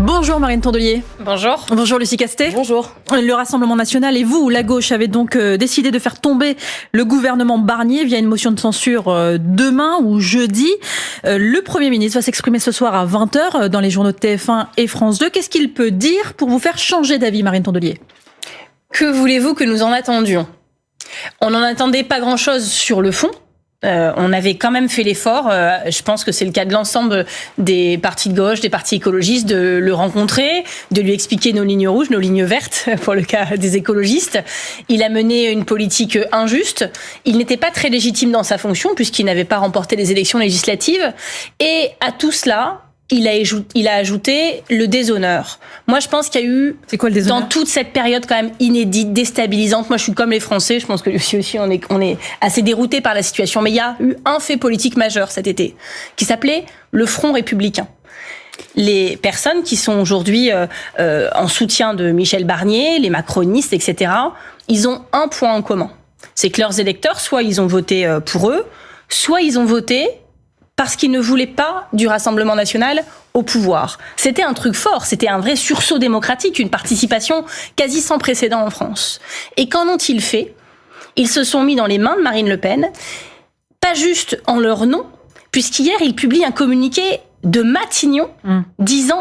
Bonjour Marine Tondelier. Bonjour. Bonjour Lucie Castet. Bonjour. Le Rassemblement national et vous, la gauche, avez donc décidé de faire tomber le gouvernement Barnier via une motion de censure demain ou jeudi. Le Premier ministre va s'exprimer ce soir à 20h dans les journaux de TF1 et France 2. Qu'est-ce qu'il peut dire pour vous faire changer d'avis, Marine Tondelier ? Que voulez-vous que nous en attendions ? On n'en attendait pas grand-chose sur le fond. On avait quand même fait l'effort, je pense que c'est le cas de l'ensemble des partis de gauche, des partis écologistes, de le rencontrer, de lui expliquer nos lignes rouges, nos lignes vertes, pour le cas des écologistes. Il a mené une politique injuste. Il n'était pas très légitime dans sa fonction, puisqu'il n'avait pas remporté les élections législatives. Et à tout cela, il a ajouté le déshonneur. Moi, je pense qu'il y a eu, c'est quoi le déshonneur ? Dans toute cette période quand même inédite, déstabilisante. Moi, je suis comme les Français. Je pense que Lucie aussi, on est assez déroutés par la situation. Mais il y a eu un fait politique majeur cet été, qui s'appelait le Front républicain. Les personnes qui sont aujourd'hui en soutien de Michel Barnier, les macronistes, etc., ils ont un point en commun. C'est que leurs électeurs, soit ils ont voté pour eux, soit ils ont voté parce qu'ils ne voulaient pas du Rassemblement national au pouvoir. C'était un truc fort, c'était un vrai sursaut démocratique, une participation quasi sans précédent en France. Et qu'en ont-ils fait ? Ils se sont mis dans les mains de Marine Le Pen, pas juste en leur nom, puisqu'hier, ils publient un communiqué de Matignon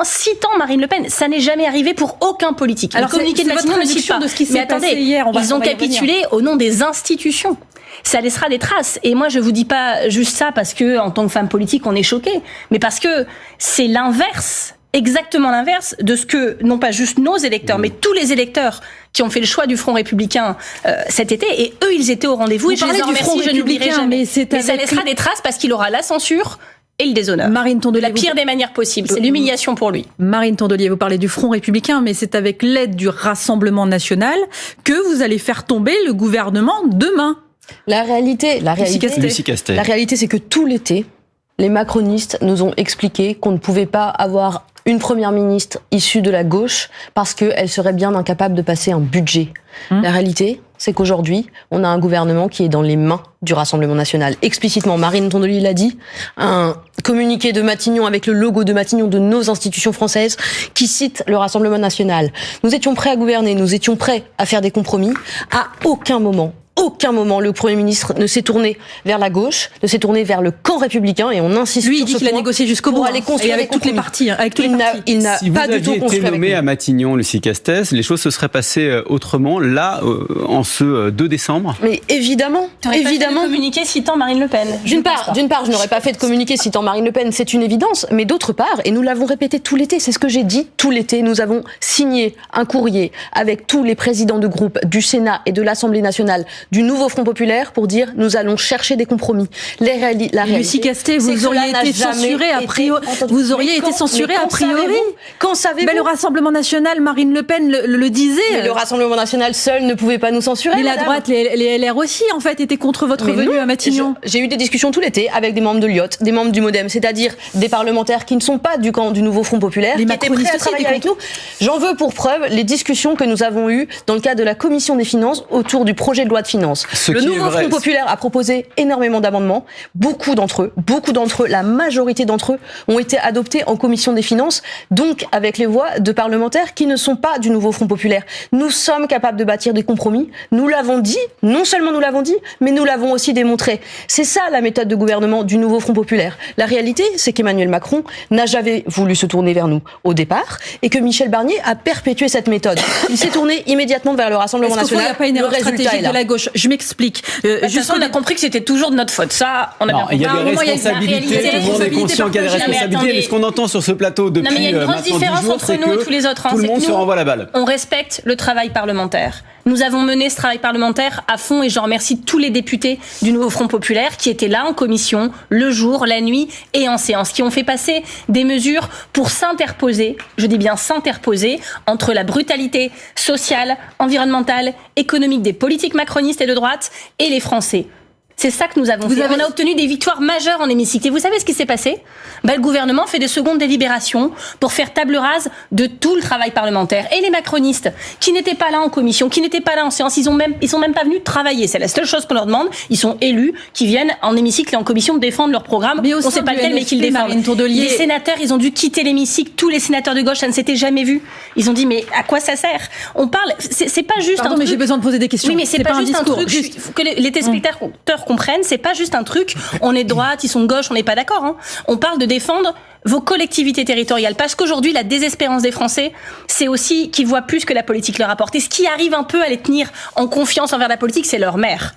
citant Marine Le Pen. Ça n'est jamais arrivé pour aucun politique. Alors, le communiqué de Matignon ne cite pas. De ce qui s'est Mais attendez, passé hier, ils ont capitulé au nom des institutions. Ça laissera des traces. Et moi, je vous dis pas juste ça parce que, en tant que femme politique, on est choqués, mais parce que c'est l'inverse, exactement l'inverse de ce que, non pas juste nos électeurs, mais tous les électeurs qui ont fait le choix du Front républicain cet été, et eux, ils étaient au rendez-vous. Et je les en remercie, je n'oublierai jamais. Mais ça laissera des traces parce qu'il aura la censure et le déshonneur. Marine Tondelier, la pire des manières possibles. C'est l'humiliation pour lui. Marine Tondelier, vous parlez du Front républicain, mais c'est avec l'aide du Rassemblement national que vous allez faire tomber le gouvernement demain. La réalité, c'est que tout l'été, les macronistes nous ont expliqué qu'on ne pouvait pas avoir une première ministre issue de la gauche parce qu'elle serait bien incapable de passer un budget. La réalité, c'est qu'aujourd'hui, on a un gouvernement qui est dans les mains du Rassemblement national. Explicitement, Marine Tondelier l'a dit, un communiqué de Matignon avec le logo de Matignon de nos institutions françaises qui cite le Rassemblement national. Nous étions prêts à gouverner, nous étions prêts à faire des compromis. À aucun moment, le Premier ministre ne s'est tourné vers la gauche, ne s'est tourné vers le camp républicain, et on insiste lui, sur il dit ce qu'il a point négocié jusqu'au bout, aller construire et avec toutes les parties. Il n'a si pas vous du tout aviez construit été avec nommé nous. à Matignon, Lucie Castet, les choses se seraient passées autrement, là, en ce 2 décembre. Mais évidemment. Pas fait de communiqué citant Marine Le Pen. D'une part, je n'aurais pas fait de communiqué citant Marine Le Pen, c'est une évidence, mais d'autre part, et nous l'avons répété tout l'été, c'est ce que j'ai dit tout l'été, nous avons signé un courrier avec tous les présidents de groupe du Sénat et de l'Assemblée nationale du nouveau Front populaire pour dire nous allons chercher des compromis. Lucie Castet, vous auriez été censurée a priori. Vous auriez été censurée a priori. Quand savez-vous ? Le Rassemblement national, Marine Le Pen le disait. Mais le Rassemblement national seul ne pouvait pas nous censurer. Mais la droite, les LR aussi, en fait, étaient contre votre venue à Matignon. J'ai eu des discussions tout l'été avec des membres de l'IOT, des membres du MoDem, c'est-à-dire des parlementaires qui ne sont pas du camp du nouveau Front populaire, qui étaient prêts à travailler avec nous. J'en veux pour preuve les discussions que nous avons eues dans le cadre de la Commission des finances autour du projet de loi de finances. Le nouveau Front populaire a proposé énormément d'amendements. Beaucoup d'entre eux, la majorité d'entre eux ont été adoptés en Commission des finances, donc avec les voix de parlementaires qui ne sont pas du nouveau Front populaire. Nous sommes capables de bâtir des compromis. Nous l'avons dit, non seulement nous l'avons dit, mais nous l'avons aussi démontré. C'est ça la méthode de gouvernement du nouveau Front populaire. La réalité, c'est qu'Emmanuel Macron n'a jamais voulu se tourner vers nous au départ et que Michel Barnier a perpétué cette méthode. Il s'est tourné immédiatement vers le Rassemblement national. Il n'y a pas une erreur stratégique de la gauche. Je m'explique. On a compris que c'était toujours de notre faute. Ça, on a bien compris. Il y a des responsabilités, tout le monde est conscient qu'il y a des responsabilités, mais ce qu'on entend sur ce plateau depuis il y a une grosse différence entre nous et tous les autres. Tout le monde se renvoie la balle. On respecte le travail parlementaire. Nous avons mené ce travail parlementaire à fond et je remercie tous les députés du nouveau Front populaire qui étaient là en commission, le jour, la nuit et en séance, qui ont fait passer des mesures pour s'interposer, je dis bien s'interposer, entre la brutalité sociale, environnementale, économique des politiques macronistes et de droite et les Français. C'est ça que nous avons fait. On a obtenu des victoires majeures en hémicycle. Et vous savez ce qui s'est passé ? Le gouvernement fait des secondes délibérations pour faire table rase de tout le travail parlementaire. Et les macronistes, qui n'étaient pas là en commission, qui n'étaient pas là en séance, ils sont même pas venus travailler. C'est la seule chose qu'on leur demande. Ils sont élus, qui viennent en hémicycle et en commission défendre leur programme. Mais on ne sait pas lequel, mais qu'ils défendent. Les sénateurs, ils ont dû quitter l'hémicycle. Tous les sénateurs de gauche, ça ne s'était jamais vu. Ils ont dit, mais à quoi ça sert ? On parle, c'est pas juste un truc. Mais j'ai besoin de poser des questions. Oui, mais c'est pas juste un truc que les téléspectateurs comprennent, c'est pas juste un truc, on est de droite, ils sont de gauche, on n'est pas d'accord. Hein. On parle de défendre vos collectivités territoriales, parce qu'aujourd'hui, la désespérance des Français, c'est aussi qu'ils voient plus que la politique leur apporte. Et ce qui arrive un peu à les tenir en confiance envers la politique, c'est leur maire.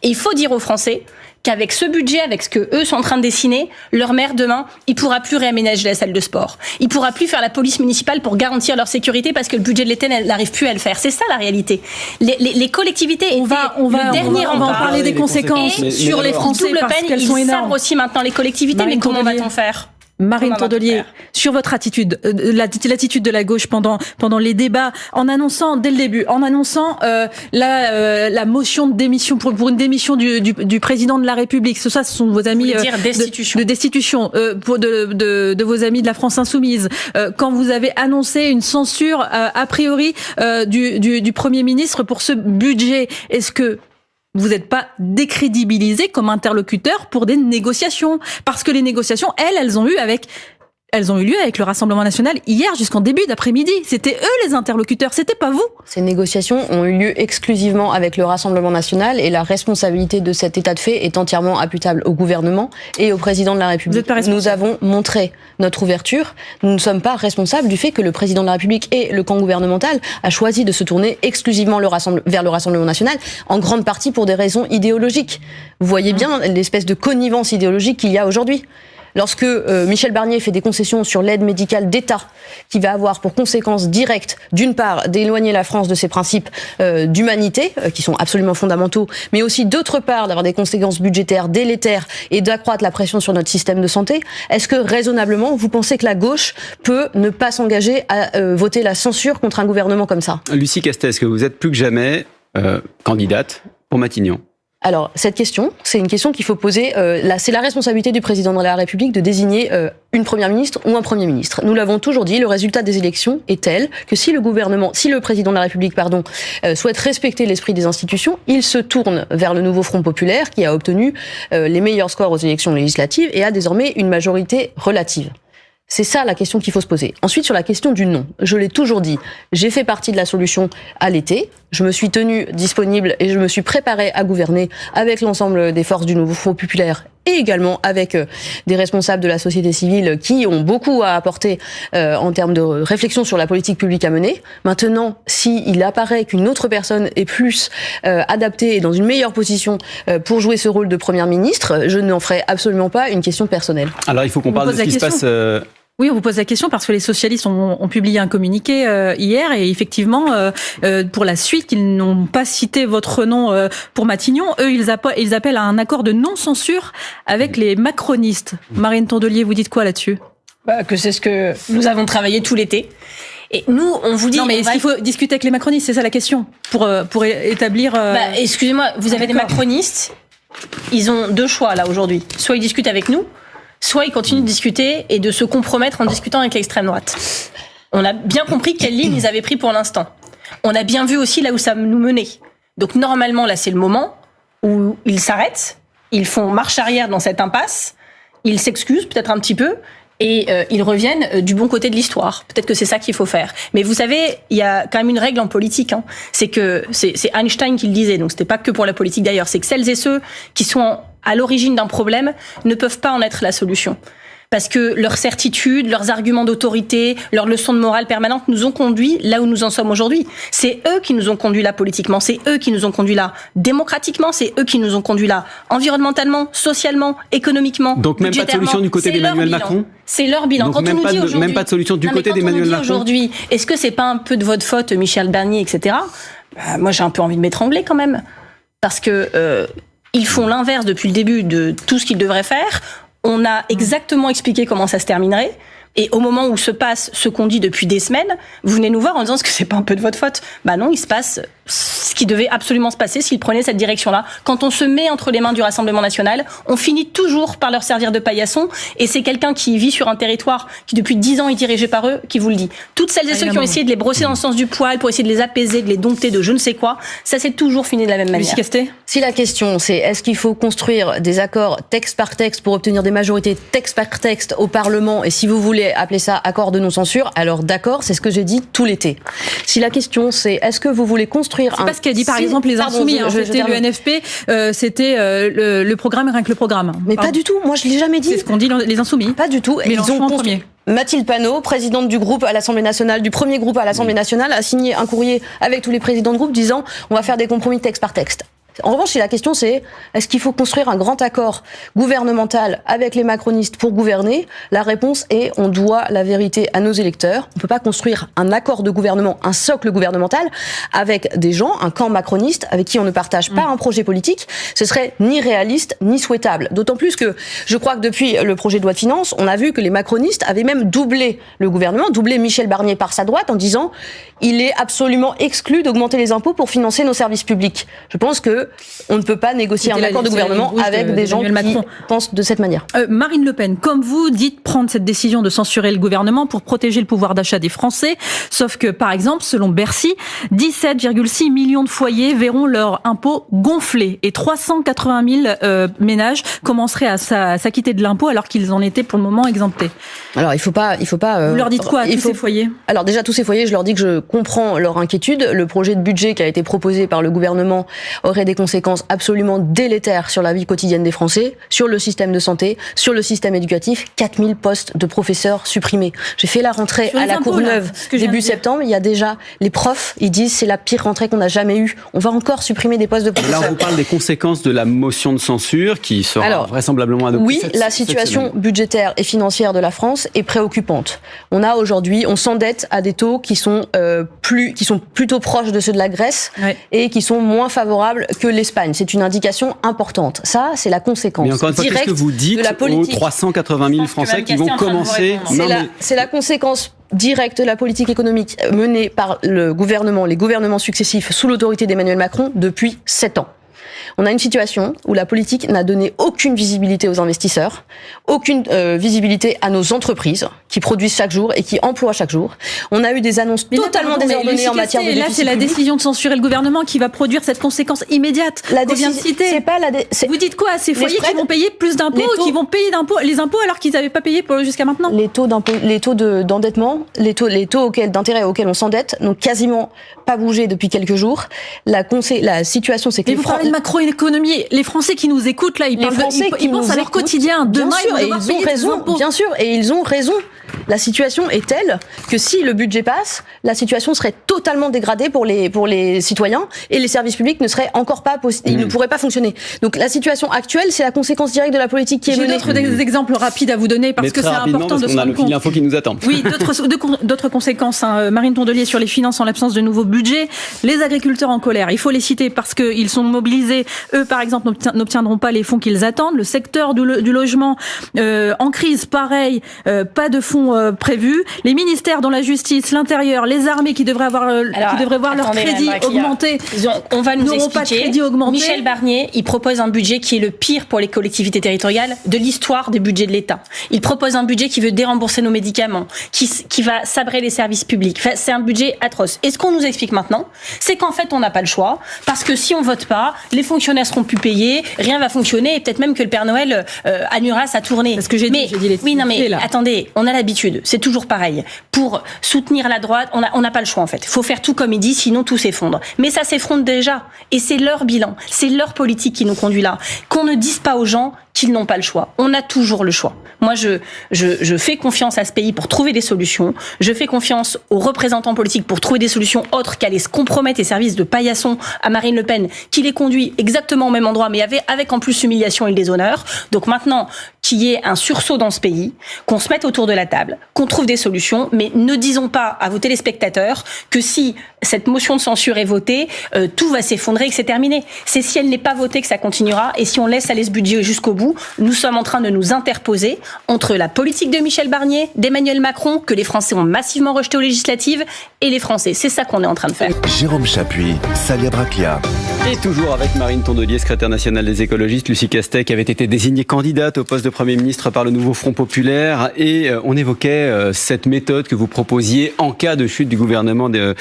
Et il faut dire aux Français qu'avec ce budget, avec ce que eux sont en train de dessiner, leur maire demain, il pourra plus réaménager la salle de sport. Il pourra plus faire la police municipale pour garantir leur sécurité parce que le budget de l'État n'arrive plus à le faire. C'est ça la réalité. Les collectivités on va en parler des conséquences sur les Français parce qu'elles sont énormes. Ils savent aussi maintenant les collectivités, mais comment va-t-on faire ? Marine Tondelier, sur votre attitude, l'attitude de la gauche pendant les débats, en annonçant dès le début, la motion de démission pour une démission du président de la République. Ce sont vos amis de destitution de vos amis de la France Insoumise. Quand vous avez annoncé une censure a priori du Premier ministre pour ce budget, est-ce que vous n'êtes pas décrédibilisé comme interlocuteur pour des négociations? Parce que les négociations, elles ont eu lieu avec le Rassemblement national hier jusqu'en début d'après-midi. C'était eux les interlocuteurs, c'était pas vous. Ces négociations ont eu lieu exclusivement avec le Rassemblement national et la responsabilité de cet état de fait est entièrement imputable au gouvernement et au président de la République. Nous avons montré notre ouverture. Nous ne sommes pas responsables du fait que le président de la République et le camp gouvernemental a choisi de se tourner exclusivement vers le Rassemblement national, en grande partie pour des raisons idéologiques. Vous voyez bien l'espèce de connivence idéologique qu'il y a aujourd'hui. Lorsque Michel Barnier fait des concessions sur l'aide médicale d'État, qui va avoir pour conséquence directe, d'une part, d'éloigner la France de ses principes d'humanité, qui sont absolument fondamentaux, mais aussi d'autre part, d'avoir des conséquences budgétaires délétères et d'accroître la pression sur notre système de santé, est-ce que raisonnablement, vous pensez que la gauche peut ne pas s'engager à voter la censure contre un gouvernement comme ça ? Lucie Castet, est-ce que vous êtes plus que jamais candidate pour Matignon ? Alors, cette question, c'est une question qu'il faut poser. C'est la responsabilité du président de la République de désigner une première ministre ou un premier ministre. Nous l'avons toujours dit, le résultat des élections est tel que si le président de la République, souhaite respecter l'esprit des institutions, il se tourne vers le nouveau Front populaire qui a obtenu les meilleurs scores aux élections législatives et a désormais une majorité relative. C'est ça la question qu'il faut se poser. Ensuite, sur la question du non, je l'ai toujours dit, j'ai fait partie de la solution à l'été, je me suis tenue disponible et je me suis préparée à gouverner avec l'ensemble des forces du nouveau Front populaire et également avec des responsables de la société civile qui ont beaucoup à apporter en termes de réflexion sur la politique publique à mener. Maintenant, s'il apparaît qu'une autre personne est plus adaptée et dans une meilleure position pour jouer ce rôle de première ministre, je n'en ferai absolument pas une question personnelle. Alors il faut qu'on parle de ce qui se passe... Oui, on vous pose la question parce que les socialistes ont publié un communiqué hier et effectivement, pour la suite, ils n'ont pas cité votre nom pour Matignon. Eux, ils appellent à un accord de non-censure avec les macronistes. Marine Tondelier, vous dites quoi là-dessus ? Que c'est ce que nous avons travaillé tout l'été. Et nous, on vous dit... Non, mais est-ce qu'il faut discuter avec les macronistes ? C'est ça la question, pour établir... Excusez-moi, vous avez des macronistes, ils ont deux choix là aujourd'hui. Soit ils discutent avec nous, soit ils continuent de discuter et de se compromettre en discutant avec l'extrême droite. On a bien compris quelle ligne ils avaient pris pour l'instant. On a bien vu aussi là où ça nous menait. Donc normalement, là, c'est le moment où ils s'arrêtent, ils font marche arrière dans cette impasse, ils s'excusent peut-être un petit peu et ils reviennent du bon côté de l'histoire. Peut-être que c'est ça qu'il faut faire. Mais vous savez, il y a quand même une règle en politique. C'est que c'est Einstein qui le disait, donc c'était pas que pour la politique d'ailleurs. C'est que celles et ceux qui sont à l'origine d'un problème ne peuvent pas en être la solution. Parce que leurs certitudes, leurs arguments d'autorité, leurs leçons de morale permanentes nous ont conduits là où nous en sommes aujourd'hui. C'est eux qui nous ont conduits là politiquement, c'est eux qui nous ont conduits là démocratiquement, c'est eux qui nous ont conduits là environnementalement, socialement, économiquement, donc même pas de solution du côté d'Emmanuel Macron ? C'est leur bilan. Donc quand on nous dit aujourd'hui, même pas de solution du côté d'Emmanuel Macron aujourd'hui, est-ce que c'est pas un peu de votre faute, Michel Barnier, etc. Moi j'ai un peu envie de m'étrangler quand même. Parce que ils font l'inverse depuis le début de tout ce qu'ils devraient faire. On a exactement expliqué comment ça se terminerait. Et au moment où se passe ce qu'on dit depuis des semaines, vous venez nous voir en disant que c'est pas un peu de votre faute. Bah non, il se passe ce qui devait absolument se passer s'ils prenaient cette direction-là. Quand on se met entre les mains du Rassemblement national, on finit toujours par leur servir de paillasson. Et c'est quelqu'un qui vit sur un territoire qui depuis 10 ans est dirigé par eux qui vous le dit. Toutes celles et ceux qui ont essayé de les brosser dans le sens du poil pour essayer de les apaiser, de les dompter de je ne sais quoi, ça s'est toujours fini de la même manière. Lucie Castet ? Si la question c'est est-ce qu'il faut construire des accords texte par texte pour obtenir des majorités texte par texte au Parlement, et si vous voulez appeler ça accord de non-censure, alors d'accord, c'est ce que j'ai dit tout l'été. Si la question c'est est-ce que vous voulez construire c'est pas ce qu'a dit par exemple les Insoumis, c'était le NFP, c'était le programme rien que le programme. Mais pas du tout, moi je l'ai jamais dit. C'est ce qu'ont dit les Insoumis. Pas du tout. Mais ils ont construit. Mathilde Panot, présidente du groupe à l'Assemblée nationale, du premier groupe à l'Assemblée nationale, a signé un courrier avec tous les présidents de groupe disant on va faire des compromis texte par texte. En revanche, si la question c'est est-ce qu'il faut construire un grand accord gouvernemental avec les macronistes pour gouverner, la réponse est on doit la vérité à nos électeurs. On peut pas construire un accord de gouvernement, un socle gouvernemental avec des gens, un camp macroniste avec qui on ne partage pas un projet politique. Ce serait ni réaliste ni souhaitable. D'autant plus que je crois que depuis le projet de loi de finances, on a vu que les macronistes avaient même doublé le gouvernement, doublé Michel Barnier par sa droite en disant il est absolument exclu d'augmenter les impôts pour financer nos services publics. Je pense que on ne peut pas négocier un accord de gouvernement avec des gens qui pensent de cette manière. Marine Le Pen, comme vous dites prendre cette décision de censurer le gouvernement pour protéger le pouvoir d'achat des Français, sauf que, par exemple, selon Bercy, 17,6 millions de foyers verront leur impôt gonfler et 380 000 ménages commenceraient à s'acquitter de l'impôt alors qu'ils en étaient pour le moment exemptés. Alors, il faut pas. Vous leur dites quoi à tous ces foyers ? Alors déjà, tous ces foyers, je leur dis que je comprends leur inquiétude. Le projet de budget qui a été proposé par le gouvernement aurait des conséquences absolument délétères sur la vie quotidienne des Français, sur le système de santé, sur le système éducatif. 4000 postes de professeurs supprimés. J'ai fait la rentrée à la Courneuve début septembre. Il y a déjà les profs, ils disent c'est la pire rentrée qu'on a jamais eue. On va encore supprimer des postes de professeurs. Là, on vous parle des conséquences de la motion de censure qui sera vraisemblutellement adoptée. Oui, la situation budgétaire et financière de la France est préoccupante. On a aujourd'hui, on s'endette à des taux qui sont plutôt proches de ceux de la Grèce et qui sont moins favorables que l'Espagne. C'est une indication importante. Ça, c'est la conséquence mais encore une fois, directe qu'est-ce que vous dites de la politique. Aux 380 000 Français qui vont commencer... C'est la conséquence directe de la politique économique menée par le gouvernement, les gouvernements successifs sous l'autorité d'Emmanuel Macron depuis 7 ans. On a une situation où la politique n'a donné aucune visibilité aux investisseurs, aucune visibilité à nos entreprises qui produisent chaque jour et qui emploient chaque jour. On a eu des annonces totalement désordonnées en matière de déficit public. Là, c'est la décision de censurer le gouvernement qui va produire cette conséquence immédiate qu'on vient de citer. Vous dites quoi à ces foyers qui vont payer plus d'impôts, qui vont payer les impôts alors qu'ils n'avaient pas payé jusqu'à maintenant ? Les taux d'endettement, les taux d'intérêt auxquels on s'endette n'ont quasiment pas bougé depuis quelques jours. La situation, c'est que vous parlez de macroéconomie. Les Français qui nous écoutent là, ils pensent à leur quotidien. Demain, ils ont raison. Bien sûr, et ils ont raison. La situation est telle que si le budget passe, la situation serait totalement dégradée pour les citoyens et les services publics ne seraient encore pas possibles. Ils ne pourraient pas fonctionner. Donc la situation actuelle, c'est la conséquence directe de la politique qui est menée. J'ai d'autres exemples rapides à vous donner parce que c'est important de se rendre compte. On a le fil info qui nous attend. Oui, d'autres conséquences. Marine Tondelier sur les finances en l'absence de nouveaux budgets. Les agriculteurs en colère, il faut les citer parce qu'ils sont mobilisés. Eux, par exemple, n'obtiendront pas les fonds qu'ils attendent. Le secteur du logement en crise, pareil, pas de fonds prévus. Les ministères dans la justice, l'intérieur, les armées qui devraient voir leur crédit augmenter. On va nous expliquer. Pas de crédit augmenté. Michel Barnier, il propose un budget qui est le pire pour les collectivités territoriales de l'histoire des budgets de l'État. Il propose un budget qui veut dérembourser nos médicaments, qui va sabrer les services publics. Enfin, c'est un budget atroce. Et ce qu'on nous explique maintenant, c'est qu'en fait, on n'a pas le choix, parce que si on vote pas, les fonctionnaires seront plus payés, rien va fonctionner, et peut-être même que le Père Noël annulera sa tournée. Parce que j'ai dit attendez, on a l'habitude, c'est toujours pareil. Pour soutenir la droite, on n'a pas le choix en fait. Il faut faire tout comme il dit, sinon tout s'effondre. Mais ça s'effondre déjà, et c'est leur bilan, c'est leur politique qui nous conduit là. Qu'on ne dise pas aux gens qu'ils n'ont pas le choix. On a toujours le choix. Moi, je fais confiance à ce pays pour trouver des solutions. Je fais confiance aux représentants politiques pour trouver des solutions autres qu'aller se compromettre et services de paillasson à Marine Le Pen, qui les conduit exactement au même endroit, mais avec en plus l'humiliation et le déshonneur. Donc maintenant, qu'il y ait un sursaut dans ce pays, qu'on se mette autour de la table, table, qu'on trouve des solutions, mais ne disons pas à vos téléspectateurs que si cette motion de censure est votée, tout va s'effondrer et que c'est terminé. C'est si elle n'est pas votée que ça continuera, et si on laisse aller ce budget jusqu'au bout, nous sommes en train de nous interposer entre la politique de Michel Barnier, d'Emmanuel Macron, que les Français ont massivement rejeté aux législatives, et les Français. C'est ça qu'on est en train de faire. Jérôme Chapuis, Salia Braclia. Et toujours avec Marine Tondelier, secrétaire nationale des écologistes. Lucie Castec avait été désignée candidate au poste de Premier ministre par le nouveau Front populaire. Et on évoquait cette méthode que vous proposiez en cas de chute du gouvernement de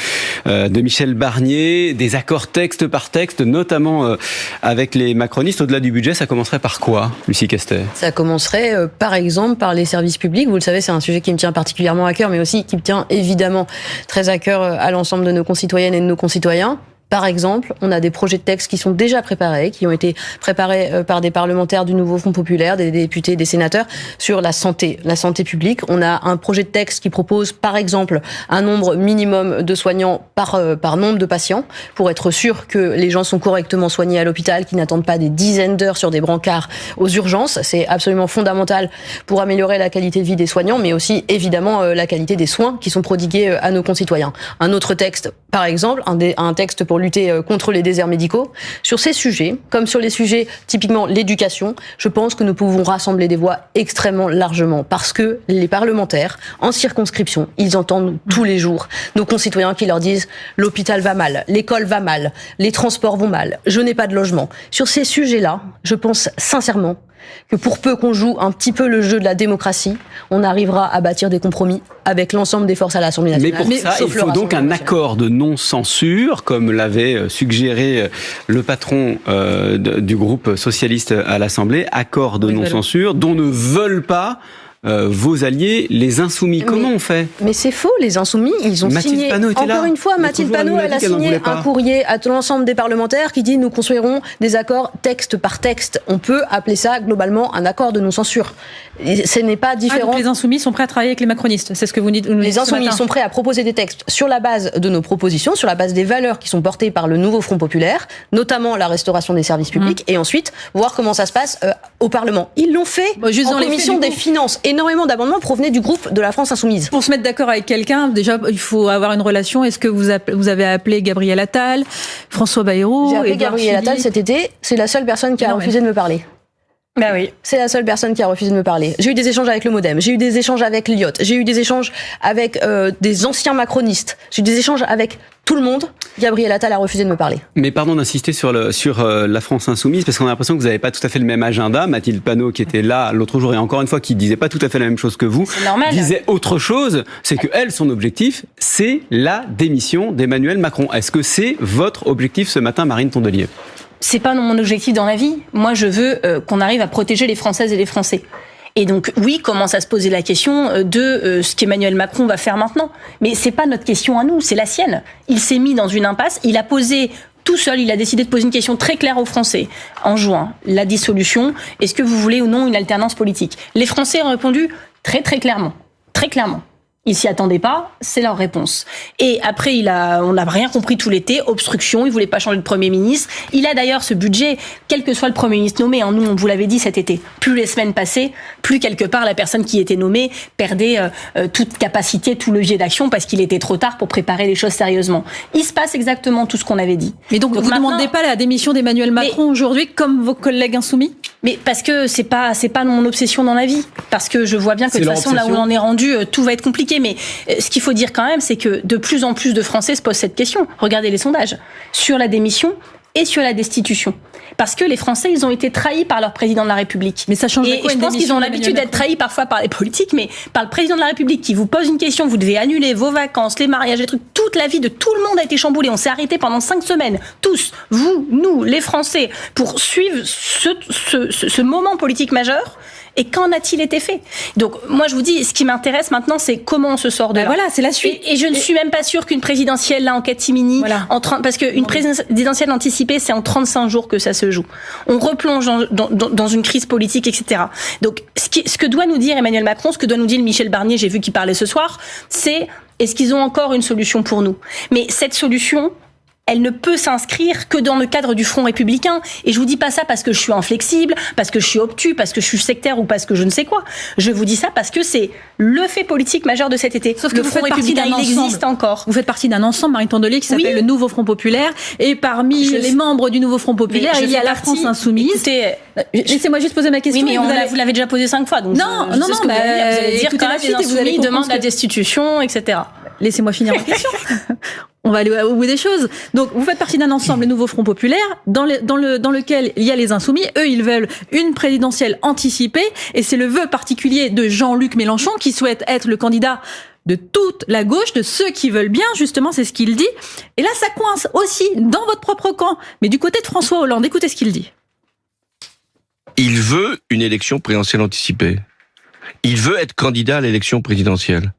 Michel Barnier. Des accords texte par texte, notamment avec les macronistes. Au-delà du budget, ça commencerait par quoi, Lucie Castec ? Ça commencerait par exemple par les services publics. Vous le savez, c'est un sujet qui me tient particulièrement à cœur, mais aussi qui me tient évidemment très à cœur à l'ensemble de nos concitoyennes et de nos concitoyens. Par exemple, on a des projets de texte qui sont déjà préparés, qui ont été préparés par des parlementaires du nouveau Front populaire, des députés, des sénateurs, sur la santé publique. On a un projet de texte qui propose, par exemple, un nombre minimum de soignants par nombre de patients, pour être sûr que les gens sont correctement soignés à l'hôpital, qu'ils n'attendent pas des dizaines d'heures sur des brancards aux urgences. C'est absolument fondamental pour améliorer la qualité de vie des soignants, mais aussi, évidemment, la qualité des soins qui sont prodigués à nos concitoyens. Un autre texte, par exemple, un texte pour lutter contre les déserts médicaux. Sur ces sujets, comme sur les sujets typiquement l'éducation, je pense que nous pouvons rassembler des voix extrêmement largement, parce que les parlementaires, en circonscription, ils entendent tous les jours nos concitoyens qui leur disent « l'hôpital va mal, l'école va mal, les transports vont mal, je n'ai pas de logement ». Sur ces sujets-là, je pense sincèrement que pour peu qu'on joue un petit peu le jeu de la démocratie, on arrivera à bâtir des compromis avec l'ensemble des forces à l'Assemblée nationale. Mais pour ça, il faut donc un accord de non-censure, comme l'avait suggéré le patron du groupe socialiste à l'Assemblée, accord de non-censure, dont ne veulent pas vos alliés, les Insoumis. Comment on fait ? Mais c'est faux, les Insoumis, ils ont signé. Encore une fois, Mathilde Panot, elle a signé un courrier à l'ensemble des parlementaires qui dit « nous construirons des accords texte par texte ». On peut appeler ça globalement un accord de non-censure. Et ce n'est pas différent. Donc les Insoumis sont prêts à travailler avec les macronistes, c'est ce que vous dites. Les Insoumis sont prêts à proposer des textes sur la base de nos propositions, sur la base des valeurs qui sont portées par le nouveau Front populaire, notamment la restauration des services publics, et ensuite voir comment ça se passe au Parlement. Ils l'ont fait en commission des finances. Énormément d'amendements provenaient du groupe de la France Insoumise. Pour se mettre d'accord avec quelqu'un, déjà, il faut avoir une relation. Est-ce que vous avez appelé Gabriel Attal, François Bayrou? J'ai appelé Gabriel Attal cet été. C'est la seule personne qui a refusé de me parler. Ben oui. C'est la seule personne qui a refusé de me parler. J'ai eu des échanges avec le MoDem, j'ai eu des échanges avec Lyot, j'ai eu des échanges avec des anciens macronistes, j'ai eu des échanges avec tout le monde. Gabriel Attal a refusé de me parler. Mais pardon d'insister sur la France Insoumise, parce qu'on a l'impression que vous n'avez pas tout à fait le même agenda. Mathilde Panot, qui était là l'autre jour, et encore une fois, qui disait pas tout à fait la même chose que vous, disait autre chose. C'est que elle, son objectif, c'est la démission d'Emmanuel Macron. Est-ce que c'est votre objectif ce matin, Marine Tondelier ? C'est pas mon objectif dans la vie. Moi, je veux qu'on arrive à protéger les Françaises et les Français. Et donc, oui, commence à se poser la question de ce qu'Emmanuel Macron va faire maintenant. Mais c'est pas notre question à nous, c'est la sienne. Il s'est mis dans une impasse, il a posé tout seul, il a décidé de poser une question très claire aux Français. En juin, la dissolution, est-ce que vous voulez ou non une alternance politique ? Les Français ont répondu très très clairement. Très clairement. Ils s'y attendaient pas, c'est leur réponse. Et après, on n'a rien compris tout l'été, obstruction, il voulait pas changer de Premier ministre. Il a d'ailleurs ce budget, quel que soit le Premier ministre nommé, nous on vous l'avait dit cet été, plus les semaines passaient, plus quelque part la personne qui était nommée perdait toute capacité, tout levier d'action, parce qu'il était trop tard pour préparer les choses sérieusement. Il se passe exactement tout ce qu'on avait dit. Mais donc vous ne demandez pas la démission d'Emmanuel Macron aujourd'hui, comme vos collègues insoumis ? Mais parce que c'est pas mon obsession dans la vie. Parce que je vois bien que de toute façon, là où on en est rendu, tout va être compliqué. Mais ce qu'il faut dire quand même, c'est que de plus en plus de Français se posent cette question. Regardez les sondages sur la démission et sur la destitution. Parce que les Français, ils ont été trahis par leur président de la République. Mais ça change quoi? Et je pense qu'ils ont l'habitude d'être trahis parfois par les politiques, mais par le président de la République qui vous pose une question, vous devez annuler vos vacances, les mariages, les trucs. Toute la vie de tout le monde a été chamboulée. On s'est arrêté pendant 5 semaines. Tous, vous, nous, les Français, pour suivre ce moment politique majeur. Et qu'en a-t-il été fait? Donc, moi, je vous dis, ce qui m'intéresse maintenant, c'est comment on se sort de là. Voilà, c'est la suite. Et je ne suis même pas sûre qu'une présidentielle, là, en catimini, parce qu'une présidentielle anticipée, c'est en 35 jours que ça se joue. On replonge dans une crise politique, etc. Donc, ce que doit nous dire Emmanuel Macron, ce que doit nous dire Michel Barnier, j'ai vu qu'il parlait ce soir, c'est, est-ce qu'ils ont encore une solution pour nous? Mais cette solution, elle ne peut s'inscrire que dans le cadre du Front républicain. Et je vous dis pas ça parce que je suis inflexible, parce que je suis obtus, parce que je suis sectaire ou parce que je ne sais quoi. Je vous dis ça parce que c'est le fait politique majeur de cet été. Sauf que le vous Front faites partie républicain, d'un il ensemble. existe encore. Vous faites partie d'un ensemble, Marine Tondelier, qui s'appelle Oui. le Nouveau Front Populaire. Et parmi les membres du Nouveau Front Populaire, il y a la France Insoumise. Écoutez, laissez-moi juste poser ma question. oui, mais vous l'avez déjà posé 5 fois. Donc Non, je sais non, ce que non, vous allez dire. Vous allez dire écoutez quand la même les suite et vous allez insoumis comprendre demandent la destitution, etc. Laissez-moi finir ma question. On va aller au bout des choses. Donc, vous faites partie d'un ensemble, le Nouveau Front Populaire, dans lequel il y a les Insoumis. Eux, ils veulent une présidentielle anticipée, et c'est le vœu particulier de Jean-Luc Mélenchon, qui souhaite être le candidat de toute la gauche, de ceux qui veulent bien, justement, c'est ce qu'il dit. Et là, ça coince aussi dans votre propre camp, mais du côté de François Hollande. Écoutez ce qu'il dit. Il veut une élection présidentielle anticipée. Il veut être candidat à l'élection présidentielle.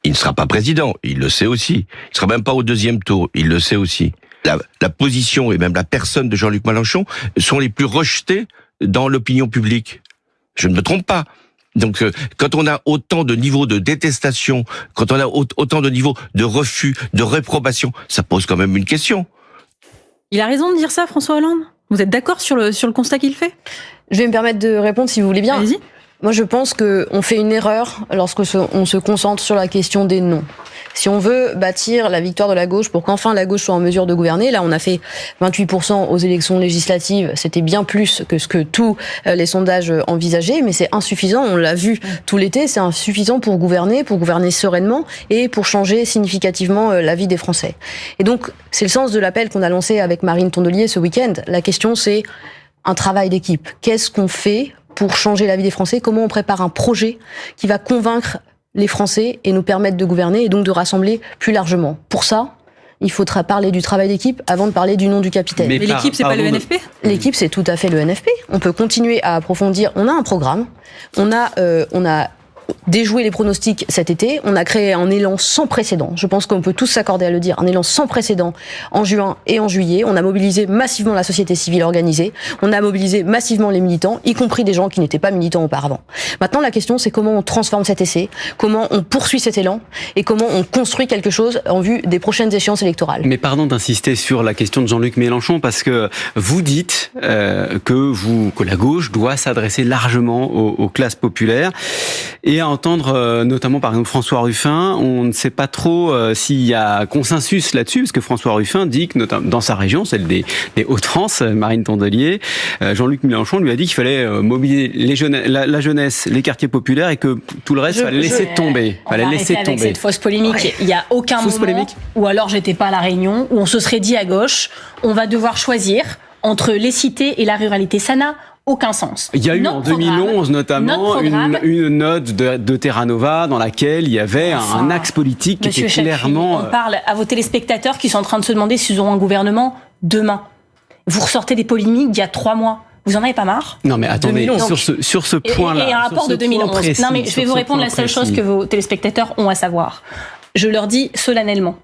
Il ne sera pas président, il le sait aussi. Il ne sera même pas au deuxième tour, il le sait aussi. La position et même la personne de Jean-Luc Mélenchon sont les plus rejetées dans l'opinion publique. Je ne me trompe pas. Donc, quand on a autant de niveaux de détestation, quand on a autant de niveaux de refus, de réprobation, ça pose quand même une question. Il a raison de dire ça, François Hollande? Vous êtes d'accord sur le constat qu'il fait? Je vais me permettre de répondre si vous voulez bien. Allez-y. Moi, je pense qu'on fait une erreur lorsque on se concentre sur la question des noms. Si on veut bâtir la victoire de la gauche pour qu'enfin la gauche soit en mesure de gouverner, là on a fait 28% aux élections législatives, c'était bien plus que ce que tous les sondages envisageaient, mais c'est insuffisant, on l'a vu tout l'été, c'est insuffisant pour gouverner sereinement et pour changer significativement la vie des Français. Et donc c'est le sens de l'appel qu'on a lancé avec Marine Tondelier ce week-end. La question c'est un travail d'équipe. Qu'est-ce qu'on fait pour changer la vie des Français? Comment on prépare un projet qui va convaincre les Français et nous permettre de gouverner et donc de rassembler plus largement? Pour ça, il faudra parler du travail d'équipe avant de parler du nom du capitaine. Mais l'équipe, c'est pas le NFP? L'équipe, c'est tout à fait le NFP. On peut continuer à approfondir. On a un programme. On a déjoué les pronostics cet été. On a créé un élan sans précédent. Je pense qu'on peut tous s'accorder à le dire. Un élan sans précédent en juin et en juillet. On a mobilisé massivement la société civile organisée. On a mobilisé massivement les militants, y compris des gens qui n'étaient pas militants auparavant. Maintenant, la question, c'est comment on transforme cet essai, comment on poursuit cet élan et comment on construit quelque chose en vue des prochaines échéances électorales. Mais pardon d'insister sur la question de Jean-Luc Mélenchon, parce que vous dites que la gauche doit s'adresser largement aux classes populaires. Et à entendre notamment par exemple François Ruffin, on ne sait pas trop s'il y a consensus là-dessus, parce que François Ruffin dit que notamment dans sa région, celle des Hauts-de-France, Marine Tondelier, Jean-Luc Mélenchon lui a dit qu'il fallait mobiliser la jeunesse, les quartiers populaires et que tout le reste fallait laisser tomber. Fallait laisser tomber. Avec cette fausse polémique, il y a aucun moment où alors j'étais pas à la Réunion où on se serait dit à gauche, on va devoir choisir entre les cités et la ruralité. Ça n'a aucun sens. Il y a eu en 2011 notamment une note de Terra Nova dans laquelle il y avait un axe politique qui était clairement... On parle à vos téléspectateurs qui sont en train de se demander s'ils auront un gouvernement demain. Vous ressortez des polémiques d'il y a 3 mois. Vous en avez pas marre? Non mais attendez, sur ce point-là... Et un rapport de 2011. Précis, non mais je vais vous répondre la seule chose que vos téléspectateurs ont à savoir. Je leur dis solennellement.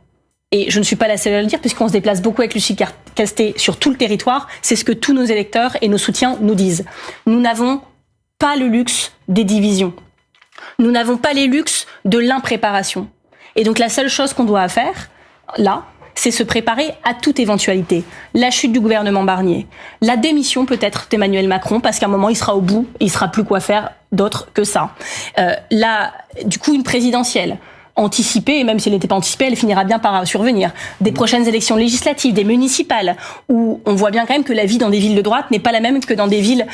Et je ne suis pas la seule à le dire, puisqu'on se déplace beaucoup avec Lucie Castet sur tout le territoire. C'est ce que tous nos électeurs et nos soutiens nous disent. Nous n'avons pas le luxe des divisions. Nous n'avons pas les luxes de l'impréparation. Et donc la seule chose qu'on doit faire, là, c'est se préparer à toute éventualité. La chute du gouvernement Barnier, la démission peut-être d'Emmanuel Macron, parce qu'à un moment il sera au bout, et il sera plus quoi faire d'autre que ça. Du coup, une présidentielle anticipée, et même si elle n'était pas anticipée, elle finira bien par survenir. Des prochaines élections législatives, des municipales, où on voit bien quand même que la vie dans des villes de droite n'est pas la même que dans des villes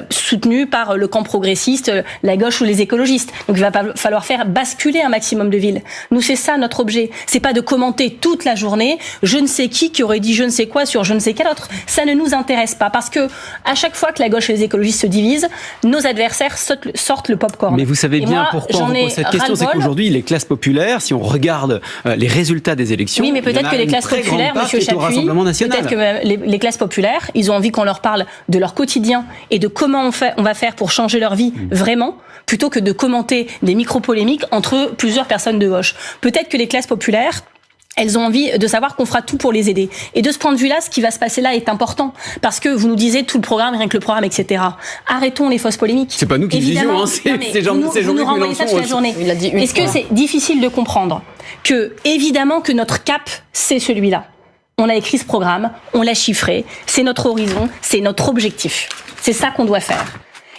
soutenues par le camp progressiste, la gauche ou les écologistes. Donc il va falloir faire basculer un maximum de villes. Nous, c'est ça notre objet. C'est pas de commenter toute la journée je ne sais qui aurait dit je ne sais quoi sur je ne sais quel autre. Ça ne nous intéresse pas, parce que à chaque fois que la gauche et les écologistes se divisent, nos adversaires sortent le popcorn. Mais vous savez bien pourquoi on pose cette question, c'est qu'aujourd'hui les classes populaires, si on regarde les résultats des élections... Oui, mais peut-être que les classes populaires, Monsieur Chapuis, peut-être que les classes populaires, ils ont envie qu'on leur parle de leur quotidien et de comment on va faire pour changer leur vie vraiment, plutôt que de commenter des micro-polémiques entre plusieurs personnes de gauche. Peut-être que les classes populaires, elles ont envie de savoir qu'on fera tout pour les aider. Et de ce point de vue-là, ce qui va se passer là est important. Parce que vous nous disiez tout le programme, rien que le programme, etc. Arrêtons les fausses polémiques. C'est pas nous qui le disions, hein, c'est Jean-Luc Mélenchon. Est-ce que c'est difficile de comprendre que, évidemment, que notre cap, c'est celui-là? on a écrit ce programme, on l'a chiffré, c'est notre horizon, c'est notre objectif. C'est ça qu'on doit faire.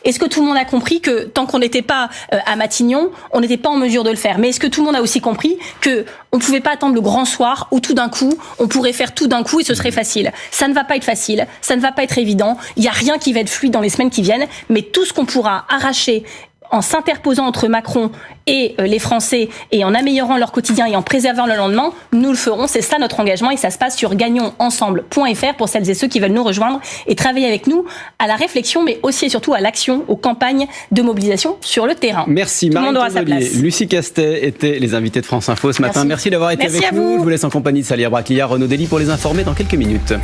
Est-ce que tout le monde a compris que tant qu'on n'était pas à Matignon, on n'était pas en mesure de le faire? Mais est-ce que tout le monde a aussi compris que on ne pouvait pas attendre le grand soir où tout d'un coup, on pourrait faire tout d'un coup et ce serait facile? Ça ne va pas être facile, ça ne va pas être évident, il n'y a rien qui va être fluide dans les semaines qui viennent, mais tout ce qu'on pourra arracher en s'interposant entre Macron et les Français et en améliorant leur quotidien et en préservant le lendemain, nous le ferons. C'est ça notre engagement et ça se passe sur gagnonsensemble.fr pour celles et ceux qui veulent nous rejoindre et travailler avec nous à la réflexion, mais aussi et surtout à l'action, aux campagnes de mobilisation sur le terrain. Merci Marine Tondelier. Lucie Castet étaient les invités de France Info ce matin. Merci d'avoir été avec nous. Je vous laisse en compagnie de Salia Braclia, Renaud Dely pour les informer dans quelques minutes.